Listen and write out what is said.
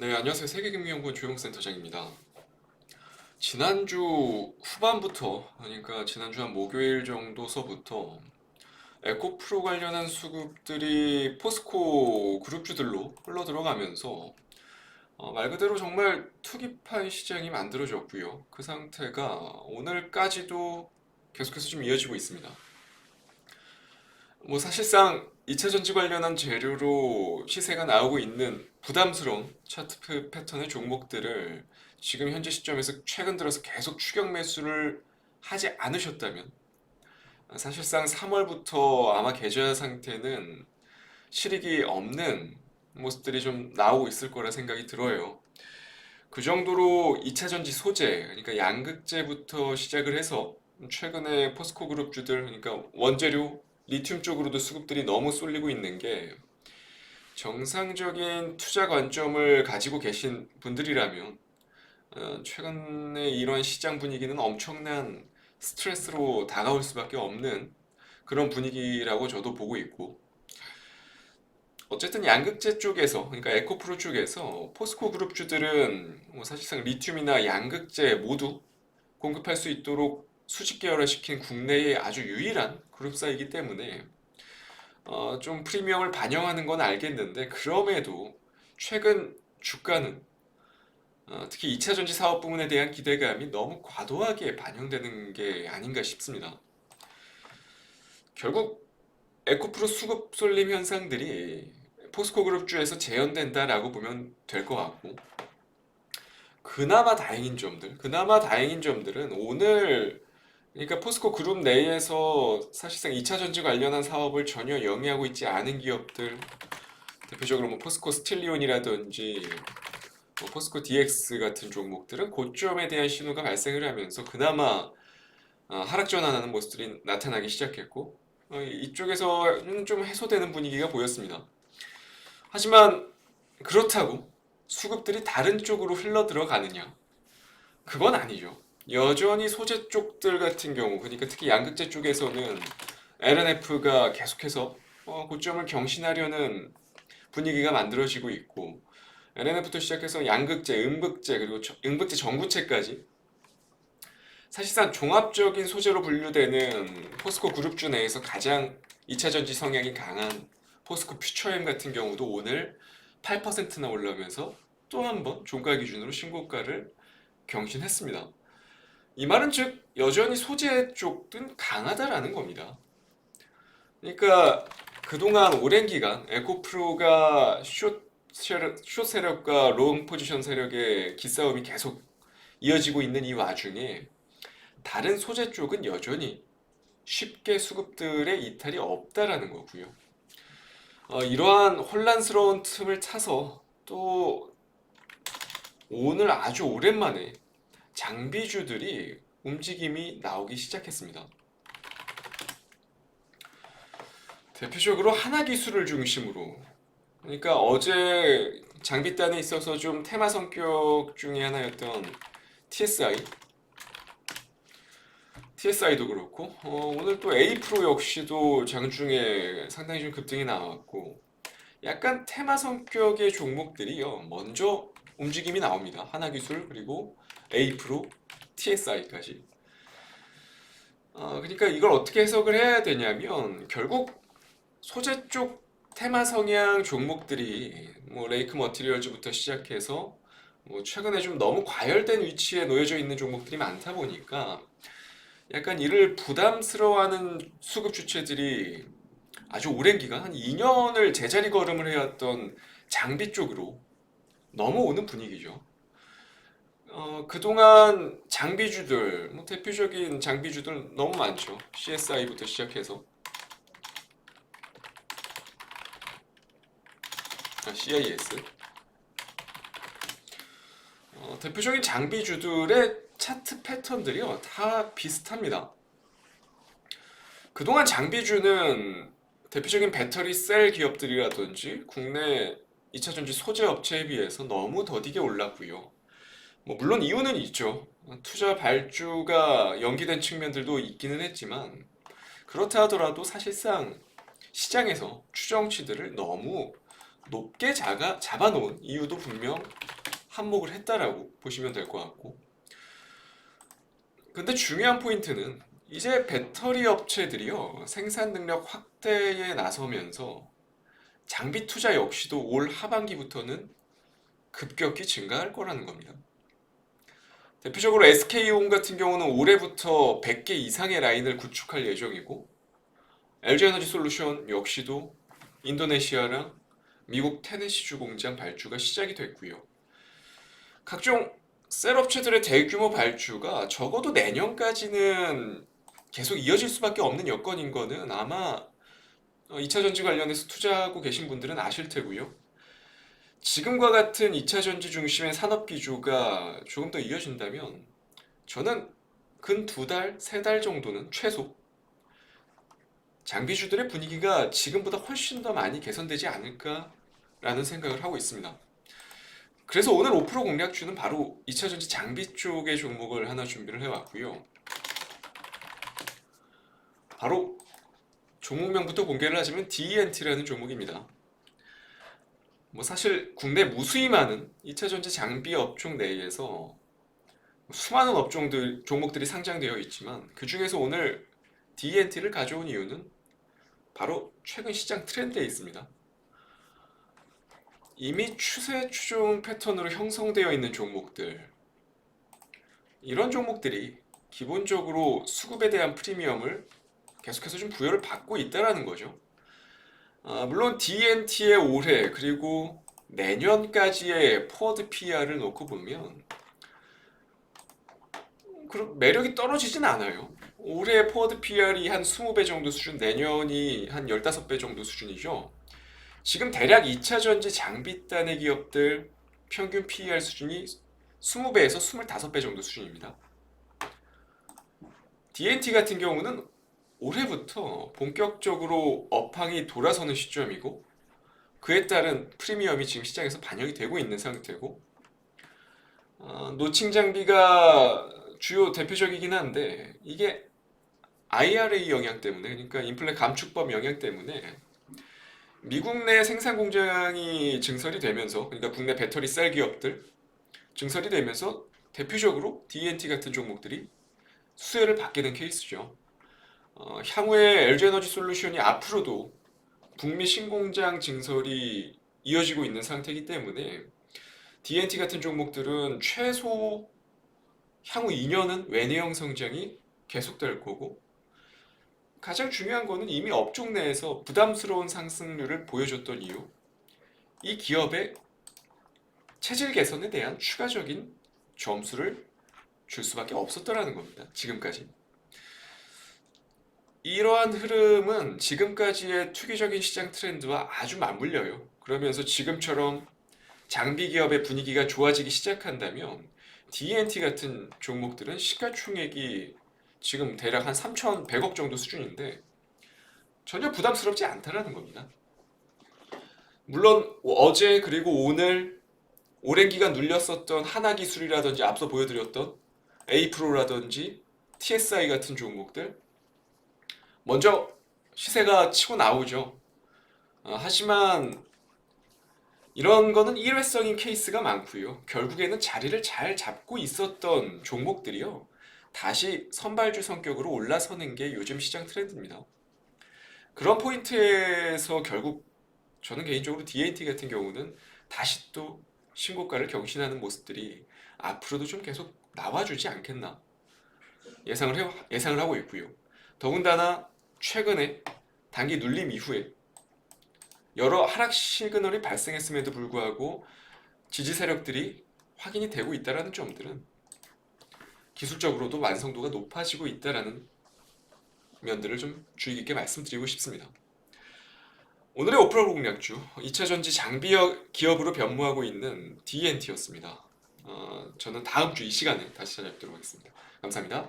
네, 안녕하세요. 세계금융연구원 조용센터장입니다. 지난주 후반부터, 그러니까 지난주 한 목요일 정도서부터 에코프로 관련한 수급들이 포스코 그룹주들로 흘러들어가면서 말 그대로 정말 투기판 시장이 만들어졌고요. 그 상태가 오늘까지도 계속해서 좀 이어지고 있습니다. 사실상 2차전지 관련한 재료로 시세가 나오고 있는 부담스러운 차트 패턴의 종목들을 지금 현재 시점에서 최근 들어서 계속 추격 매수를 하지 않으셨다면 사실상 3월부터 아마 계좌 상태는 실익이 없는 모습들이 좀 나오고 있을 거라 생각이 들어요. 그 정도로 2차전지 소재, 그러니까 양극재부터 시작을 해서 최근에 포스코 그룹주들, 그러니까 원재료, 리튬 쪽으로도 수급들이 너무 쏠리고 있는 게 정상적인 투자 관점을 가지고 계신 분들이라면 최근에 이런 시장 분위기는 엄청난 스트레스로 다가올 수밖에 없는 그런 분위기라고 저도 보고 있고, 어쨌든 양극재 쪽에서, 그러니까 에코프로 쪽에서 포스코 그룹주들은 사실상 리튬이나 양극재 모두 공급할 수 있도록 수직 계열화시킨 국내의 아주 유일한 그룹사이기 때문에 좀 프리미엄을 반영하는 건 알겠는데, 그럼에도 최근 주가는 특히 2차전지 사업 부문에 대한 기대감이 너무 과도하게 반영되는 게 아닌가 싶습니다. 결국 에코프로 수급 쏠림 현상들이 포스코 그룹주에서 재현된다라고 보면 될 것 같고, 그나마 다행인 점들은 오늘, 그러니까 포스코 그룹 내에서 사실상 2차 전지 관련한 사업을 전혀 영위하고 있지 않은 기업들, 대표적으로 포스코 스틸리온이라든지 포스코 DX 같은 종목들은 고점에 대한 신호가 발생을 하면서 그나마 하락 전환하는 모습들이 나타나기 시작했고, 이쪽에서는 좀 해소되는 분위기가 보였습니다. 하지만 그렇다고 수급들이 다른 쪽으로 흘러 들어가느냐? 그건 아니죠. 여전히 소재 쪽들 같은 경우, 그러니까 특히 양극재 쪽에서는 LNF가 계속해서 고점을 경신하려는 분위기가 만들어지고 있고, LNF부터 시작해서 양극재, 음극재, 그리고 음극재 전구체까지 사실상 종합적인 소재로 분류되는 포스코 그룹주 내에서 가장 2차전지 성향이 강한 포스코 퓨처엠 같은 경우도 오늘 8%나 올라오면서 또 한 번 종가 기준으로 신고가를 경신했습니다. 이 말은 즉 여전히 소재 쪽은 강하다라는 겁니다. 그러니까 그동안 오랜 기간 에코프로가 숏 세력과 롱 포지션 세력의 기싸움이 계속 이어지고 있는 이 와중에 다른 소재 쪽은 여전히 쉽게 수급들의 이탈이 없다라는 거고요. 이러한 혼란스러운 틈을 타서 또 오늘 아주 오랜만에 장비주들이 움직임이 나오기 시작했습니다. 대표적으로 하나기술을 중심으로, 그러니까 어제 장비단에 있어서 좀 테마 성격 중에 하나였던 TSI, TSI도 그렇고 오늘 또 A프로 역시도 장중에 상당히 좀 급등이 나왔고, 약간 테마 성격의 종목들이요 먼저 움직임이 나옵니다. 하나기술, 그리고 A프로, TSI까지. 그러니까 이걸 어떻게 해석을 해야 되냐면, 결국 소재 쪽 테마 성향 종목들이 레이크 머티리얼즈부터 시작해서 최근에 좀 너무 과열된 위치에 놓여져 있는 종목들이 많다 보니까 약간 이를 부담스러워하는 수급 주체들이 아주 오랜 기간, 한 2년을 제자리 걸음을 해왔던 장비 쪽으로 넘어오는 분위기죠. 그동안 장비주들, 대표적인 장비주들 너무 많죠. CSI부터 시작해서 CIS. 대표적인 장비주들의 차트 패턴들이요 다 비슷합니다. 그동안 장비주는 대표적인 배터리 셀 기업들이라든지 국내 2차전지 소재 업체에 비해서 너무 더디게 올랐고요. 물론 이유는 있죠. 투자 발주가 연기된 측면들도 있기는 했지만, 그렇다 하더라도 사실상 시장에서 추정치들을 너무 높게 잡아놓은 이유도 분명 한몫을 했다라고 보시면 될 것 같고, 근데 중요한 포인트는 이제 배터리 업체들이요 생산 능력 확대에 나서면서 장비 투자 역시도 올 하반기부터는 급격히 증가할 거라는 겁니다. 대표적으로 SK온 같은 경우는 올해부터 100개 이상의 라인을 구축할 예정이고, LG에너지솔루션 역시도 인도네시아랑 미국 테네시주 공장 발주가 시작이 됐고요. 각종 셀 업체들의 대규모 발주가 적어도 내년까지는 계속 이어질 수밖에 없는 여건인 거는 아마 2차 전지 관련해서 투자하고 계신 분들은 아실 테고요. 지금과 같은 2차 전지 중심의 산업 기조가 조금 더 이어진다면 저는 근 2달, 3달 정도는 최소 장비주들의 분위기가 지금보다 훨씬 더 많이 개선되지 않을까라는 생각을 하고 있습니다. 그래서 오늘 5% 공략주는 바로 2차 전지 장비 쪽의 종목을 하나 준비를 해왔고요. 바로 종목명부터 공개를 하자면 DENT라는 종목입니다. 뭐 사실 국내 무수히 많은 2차 전지 장비 업종 내에서 수많은 업종들 종목들이 상장되어 있지만 그 중에서 오늘 DENT를 가져온 이유는 바로 최근 시장 트렌드에 있습니다. 이미 추세 추종 패턴으로 형성되어 있는 종목들, 이런 종목들이 기본적으로 수급에 대한 프리미엄을 계속해서 좀 부여를 받고 있다라는 거죠. 물론 DNT의 올해 그리고 내년까지의 포워드 PER을 놓고 보면 그런 매력이 떨어지진 않아요. 올해 포워드 PER이 한 20배 정도 수준, 내년이 한 15배 정도 수준이죠. 지금 대략 2차 전지 장비단의 기업들 평균 PER 수준이 20배에서 25배 정도 수준입니다. DNT 같은 경우는 올해부터 본격적으로 업황이 돌아서는 시점이고, 그에 따른 프리미엄이 지금 시장에서 반영이 되고 있는 상태고, 노칭 장비가 주요 대표적이긴 한데 이게 IRA 영향 때문에, 그러니까 인플레 감축법 영향 때문에 미국 내 생산 공장이 증설이 되면서, 그러니까 국내 배터리 셀 기업들 증설이 되면서 대표적으로 DNT 같은 종목들이 수혜를 받게 된 케이스죠. 향후에 LG에너지솔루션이 앞으로도 북미 신공장 증설이 이어지고 있는 상태이기 때문에 DNT 같은 종목들은 최소 향후 2년은 외내형 성장이 계속될 거고, 가장 중요한 거는 이미 업종 내에서 부담스러운 상승률을 보여줬던 이유, 이 기업의 체질 개선에 대한 추가적인 점수를 줄 수밖에 없었더라는 겁니다. 지금까지. 이러한 흐름은 지금까지의 투기적인 시장 트렌드와 아주 맞물려요. 그러면서 지금처럼 장비 기업의 분위기가 좋아지기 시작한다면 DNT 같은 종목들은 시가총액이 지금 대략 한 3,100억 정도 수준인데 전혀 부담스럽지 않다라는 겁니다. 물론 어제 그리고 오늘 오랜 기간 눌렸었던 하나기술이라든지 앞서 보여드렸던 A프로라든지 TSI 같은 종목들 먼저 시세가 치고 나오죠. 하지만 이런 거는 일회성인 케이스가 많고요. 결국에는 자리를 잘 잡고 있었던 종목들이요, 다시 선발주 성격으로 올라서는 게 요즘 시장 트렌드입니다. 그런 포인트에서 결국 저는 개인적으로 DNT 같은 경우는 다시 또 신고가를 경신하는 모습들이 앞으로도 좀 계속 나와주지 않겠나 예상을 하고 있고요. 더군다나 최근에 단기 눌림 이후에 여러 하락 시그널이 발생했음에도 불구하고 지지 세력들이 확인이 되고 있다는 점들은 기술적으로도 완성도가 높아지고 있다는 면들을 좀 주의 깊게 말씀드리고 싶습니다. 오늘의 오프라 공략주 2차 전지 장비 기업으로 변모하고 있는 DNT였습니다. 저는 다음 주 이 시간에 다시 찾아뵙도록 하겠습니다. 감사합니다.